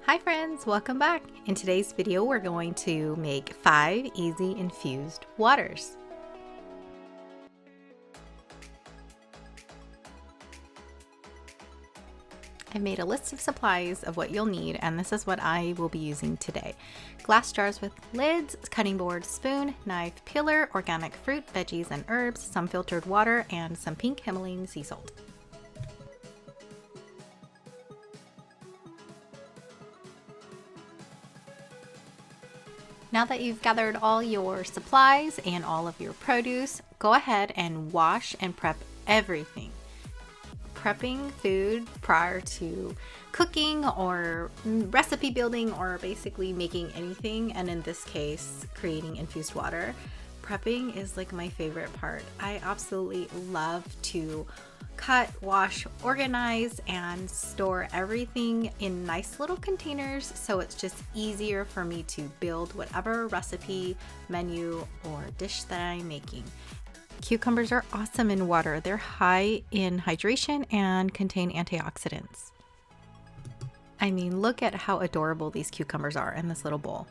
Hi friends, welcome back. In today's video, we're going to make 5 easy infused waters. I made a list of supplies of what you'll need, and this is what I will be using today. Glass jars with lids, cutting board, spoon, knife, peeler, organic fruit, veggies and herbs, some filtered water, and some pink Himalayan sea salt. Now that you've gathered all your supplies and all of your produce, go ahead and wash and prep everything. Prepping food prior to cooking or recipe building or basically making anything, and in this case, creating infused water, prepping is like my favorite part. I absolutely love to cut, wash, organize, and store everything in nice little containers so it's just easier for me to build whatever recipe, menu, or dish that I'm making. Cucumbers are awesome in water. They're high in hydration and contain antioxidants. I mean, look at how adorable these cucumbers are in this little bowl.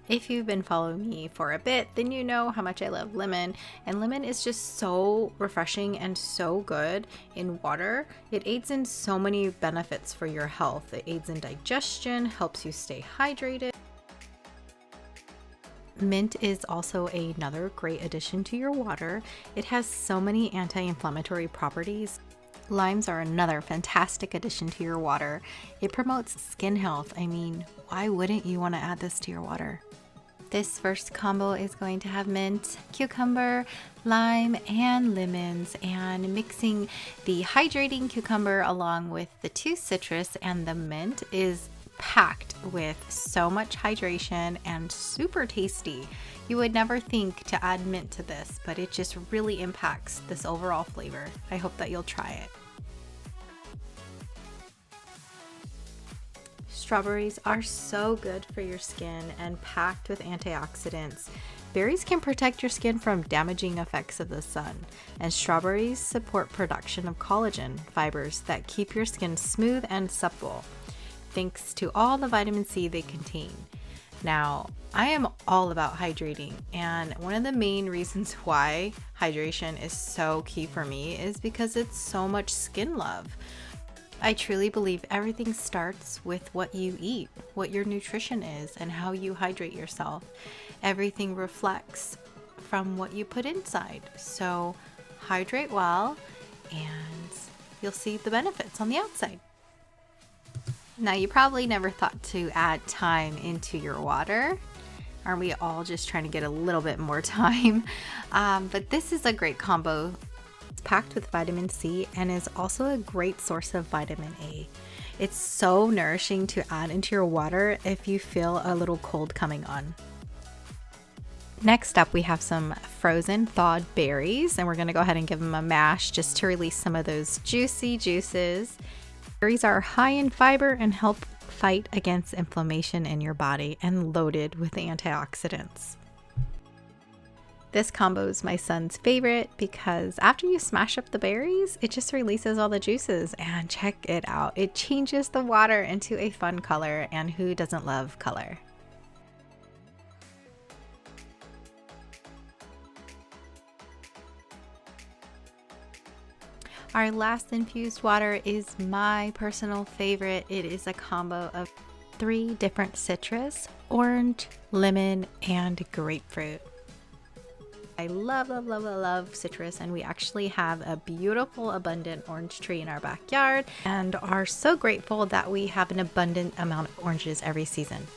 If you've been following me for a bit, then you know how much I love lemon, and lemon is just so refreshing and so good in water. It aids in so many benefits for your health. It aids in digestion, helps you stay hydrated. Mint is also another great addition to your water. It has so many anti-inflammatory properties. Limes are another fantastic addition to your water. It promotes skin health. I mean, why wouldn't you want to add this to your water? This first combo is going to have mint, cucumber, lime, and lemons, and mixing the hydrating cucumber along with the 2 citrus and the mint is packed with so much hydration and super tasty. You would never think to add mint to this, but it just really impacts this overall flavor. I hope that you'll try it. Strawberries are so good for your skin and packed with antioxidants. Berries can protect your skin from damaging effects of the sun, and strawberries support production of collagen fibers that keep your skin smooth and supple, thanks to all the vitamin C they contain. Now, I am all about hydrating, and one of the main reasons why hydration is so key for me is because it's so much skin love. I truly believe everything starts with what you eat, what your nutrition is, and how you hydrate yourself. Everything reflects from what you put inside. So hydrate well, and you'll see the benefits on the outside. Now, you probably never thought to add thyme into your water. Aren't we all just trying to get a little bit more thyme? But this is a great combo. It's packed with vitamin C and is also a great source of vitamin A. It's so nourishing to add into your water if you feel a little cold coming on. Next up, we have some frozen thawed berries, and we're going to go ahead and give them a mash just to release some of those juicy juices. Berries are high in fiber and help fight against inflammation in your body and loaded with antioxidants. This combo is my son's favorite because after you smash up the berries, it just releases all the juices, and check it out. It changes the water into a fun color, and who doesn't love color? Our last infused water is my personal favorite. It is a combo of 3 different citrus, orange, lemon, and grapefruit. I love citrus, and we actually have a beautiful abundant orange tree in our backyard and are so grateful that we have an abundant amount of oranges every season.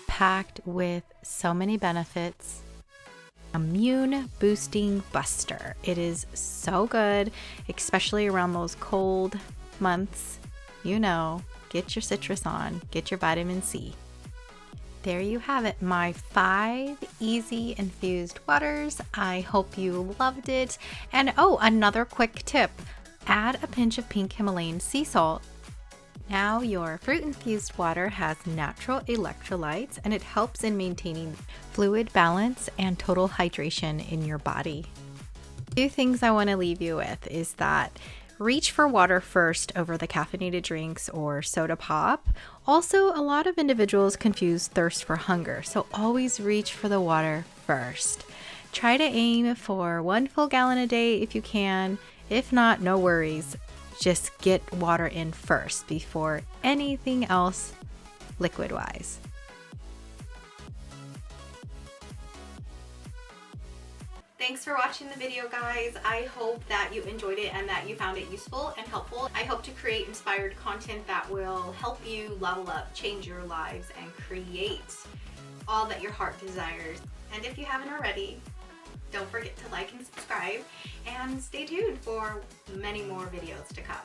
Packed with so many benefits. Immune boosting buster. It is so good, especially around those cold months. You know, get your citrus on, get your vitamin C. There you have it, my 5 easy infused waters. I hope you loved it. And oh, another quick tip, add a pinch of pink Himalayan sea salt. Now your fruit infused water has natural electrolytes, and it helps in maintaining fluid balance and total hydration in your body. 2 things I want to leave you with is that Reach for water first over the caffeinated drinks or soda pop. Also, a lot of individuals confuse thirst for hunger, so always reach for the water first. Try to aim for 1 full gallon a day if you can. If not, no worries. Just get water in first before anything else liquid-wise. Thanks for watching the video, guys. I hope that you enjoyed it and that you found it useful and helpful. I hope to create inspired content that will help you level up, change your lives, and create all that your heart desires. And if you haven't already, don't forget to like and subscribe, and stay tuned for many more videos to come.